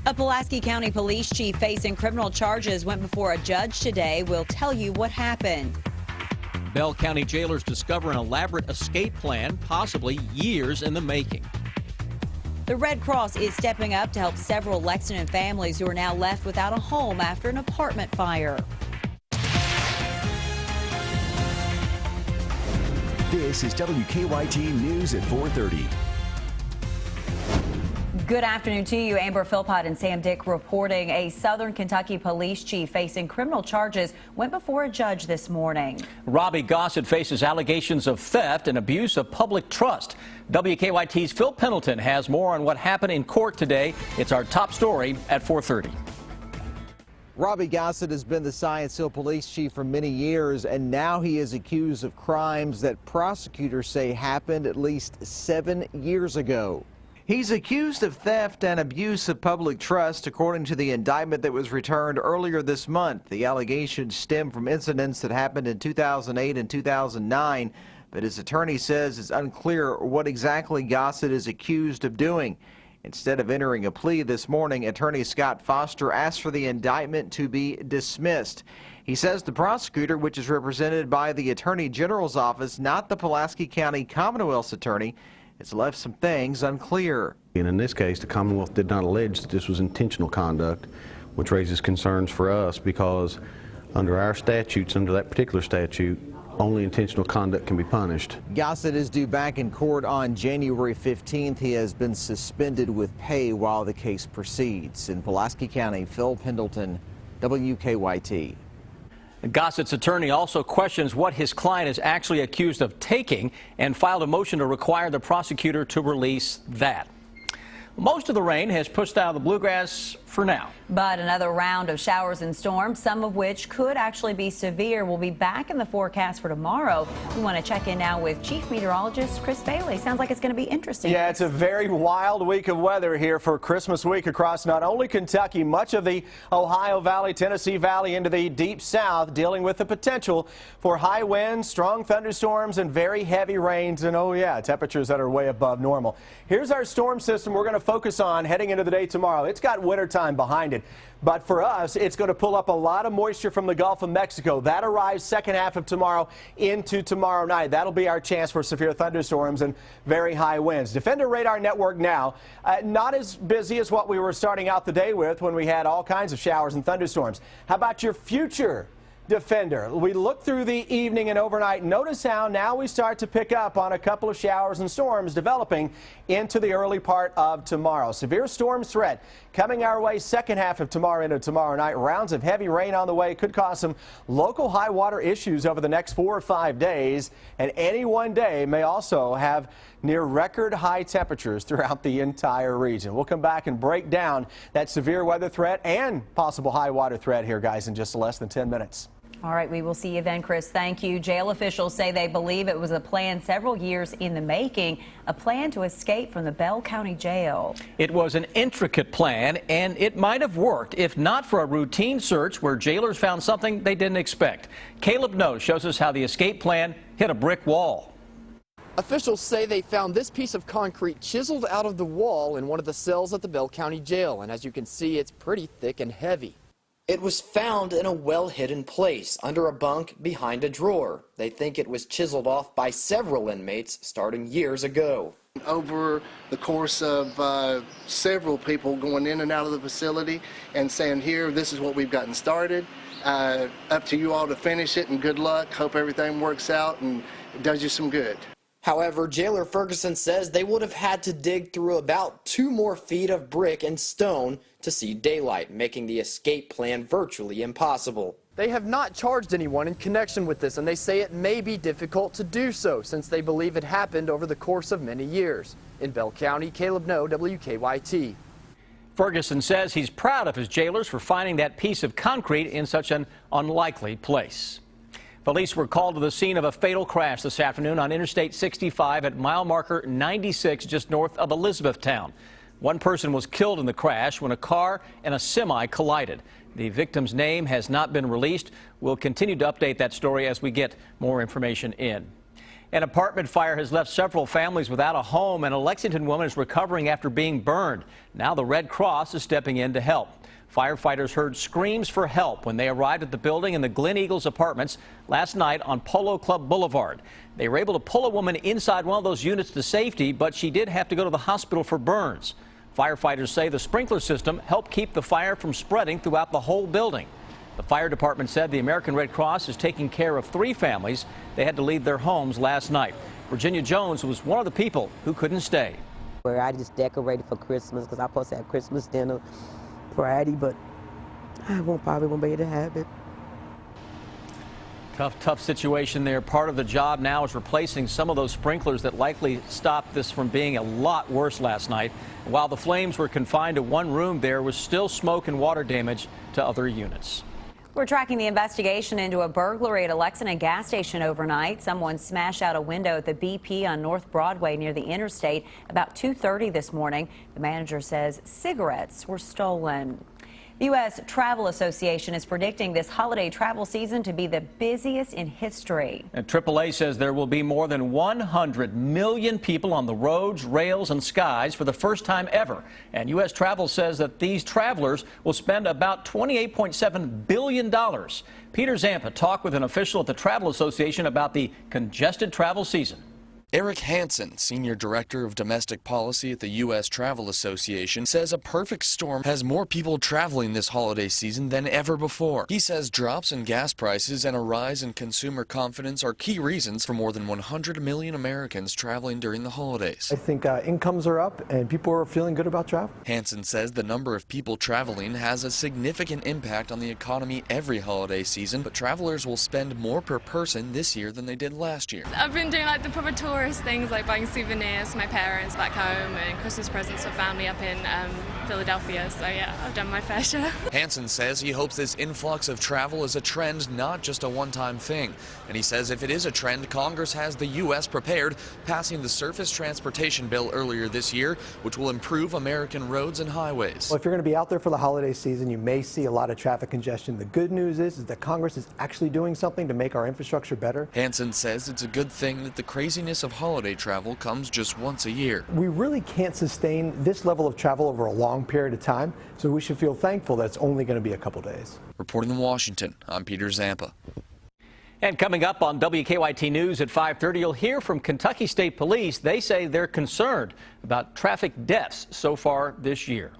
A Pulaski County police chief facing criminal charges went before a judge today. We'll tell you what happened. Bell County jailers discover an elaborate escape plan, possibly years in the making. The Red Cross is stepping up to help several Lexington families who are now left without a home after an apartment fire. This is WKYT News at 4:30. Good afternoon to you. Amber Philpott and Sam Dick reporting. A Southern Kentucky police chief facing criminal charges went before a judge this morning. Robbie Gossett faces allegations of theft and abuse of public trust. WKYT's Phil Pendleton has more on what happened in court today. It's our top story at 4:30. Robbie Gossett has been the Science Hill police chief for many years, and now he is accused of crimes that prosecutors say happened at least 7 years ago. He's accused of theft and abuse of public trust, according to the indictment that was returned earlier this month. The allegations stem from incidents that happened in 2008 and 2009, but his attorney says it's unclear what exactly Gossett is accused of doing. Instead of entering a plea this morning, attorney Scott Foster asked for the indictment to be dismissed. He says the prosecutor, which is represented by the Attorney General's office, not the Pulaski County Commonwealth's attorney, it's left some things unclear. And in this case, the Commonwealth did not allege that this was intentional conduct, which raises concerns for us because under our statutes, under that particular statute, only intentional conduct can be punished. Gossett is due back in court on January 15th. He has been suspended with pay while the case proceeds. In Pulaski County, Phil Pendleton, WKYT. Gossett's attorney also questions what his client is actually accused of taking and filed a motion to require the prosecutor to release that. Most of the rain has pushed out of the bluegrass for now. But another round of showers and storms, some of which could actually be severe, will be back in the forecast for tomorrow. We want to check in now with Chief Meteorologist Chris Bailey. Sounds like it's going to be interesting. Yeah, it's a very wild week of weather here for Christmas week across not only Kentucky, much of the Ohio Valley, Tennessee Valley into the deep south, dealing with the potential for high winds, strong thunderstorms, and very heavy rains. And oh yeah, temperatures that are way above normal. Here's our storm system we're going to focus on heading into the day tomorrow. It's got wintertime behind it. But for us, it's going to pull up a lot of moisture from the Gulf of Mexico. That arrives second half of tomorrow into tomorrow night. That'll be our chance for severe thunderstorms and very high winds. Defender radar network now, not as busy as what we were starting out the day with when we had all kinds of showers and thunderstorms. How about your future Defender? We look through the evening and overnight. Notice how now we start to pick up on a couple of showers and storms developing into the early part of tomorrow. Severe storm threat coming our way second half of tomorrow into tomorrow night. Rounds of heavy rain on the way could cause some local high water issues over the next 4 or 5 days. And any one day may also have near record high temperatures throughout the entire region. We'll come back and break down that severe weather threat and possible high water threat here, guys, in just less than 10 minutes. All right, we will see you then, Chris. Thank you. Jail officials say they believe it was a plan several years in the making, a plan to escape from the Bell County Jail. It was an intricate plan, and it might have worked if not for a routine search where jailers found something they didn't expect. Caleb Noe shows us how the escape plan hit a brick wall. Officials say they found this piece of concrete chiseled out of the wall in one of the cells at the Bell County Jail, and as you can see, it's pretty thick and heavy. It was found in a well-hidden place, under a bunk behind a drawer. They think it was chiseled off by several inmates starting years ago. Over the course of several people going in and out of the facility and saying, here, this is what we've gotten started. Up to you all to finish it, and good luck. Hope everything works out and it does you some good. However, Jailer Ferguson says they would have had to dig through about 2 more feet of brick and stone to see daylight, making the escape plan virtually impossible. They have not charged anyone in connection with this, and they say it may be difficult to do so since they believe it happened over the course of many years. In Bell County, Caleb Noe, WKYT. Ferguson says he's proud of his jailers for finding that piece of concrete in such an unlikely place. Police were called to the scene of a fatal crash this afternoon on Interstate 65 at mile marker 96 just north of Elizabethtown. One person was killed in the crash when a car and a semi collided. The victim's name has not been released. We'll continue to update that story as we get more information in. An apartment fire has left several families without a home, and a Lexington woman is recovering after being burned. Now the Red Cross is stepping in to help. Firefighters heard screams for help when they arrived at the building in the Glen Eagles Apartments last night on Polo Club Boulevard. They were able to pull a woman inside one of those units to safety, but she did have to go to the hospital for burns. Firefighters say the sprinkler system helped keep the fire from spreading throughout the whole building. The fire department said the American Red Cross is taking care of 3 families. They had to leave their homes last night. Virginia Jones was one of the people who couldn't stay. Where I just decorated for Christmas because I'm supposed to have Christmas dinner Friday, but I probably won't be able to have it. Tough situation there. Part of the job now is replacing some of those sprinklers that likely stopped this from being a lot worse last night. While the flames were confined to one room, there was still smoke and water damage to other units. We're tracking the investigation into a burglary at a Lexington gas station overnight. Someone smashed out a window at the BP on North Broadway near the interstate about 2:30 this morning. The manager says cigarettes were stolen. The U.S. Travel Association is predicting this holiday travel season to be the busiest in history. And AAA says there will be more than 100 million people on the roads, rails, and skies for the first time ever. And U.S. Travel says that these travelers will spend about $28.7 billion. Peter Zampa talked with an official at the Travel Association about the congested travel season. Eric Hansen, Senior Director of Domestic Policy at the U.S. Travel Association, says a perfect storm has more people traveling this holiday season than ever before. He says drops in gas prices and a rise in consumer confidence are key reasons for more than 100 million Americans traveling during the holidays. I think incomes are up and people are feeling good about travel. Hansen says the number of people traveling has a significant impact on the economy every holiday season, but travelers will spend more per person this year than they did last year. I've been doing like the proper tourist things like buying souvenirs for my parents back home and Christmas presents for family up in Philadelphia. So yeah, I've done my fair share. Hansen says he hopes this influx of travel is a trend, not just a one-time thing. And he says if it is a trend, Congress has the U.S. prepared, passing the Surface Transportation Bill earlier this year, which will improve American roads and highways. Well, if you're going to be out there for the holiday season, you may see a lot of traffic congestion. The good news is that Congress is actually doing something to make our infrastructure better. Hansen says it's a good thing that the craziness of holiday travel comes just once a year. We really can't sustain this level of travel over a long period of time, so we should feel thankful that it's only going to be a couple days. Reporting in Washington, I'm Peter Zampa. And coming up on WKYT News at 5:30, you'll hear from Kentucky State Police. They say they're concerned about traffic deaths so far this year.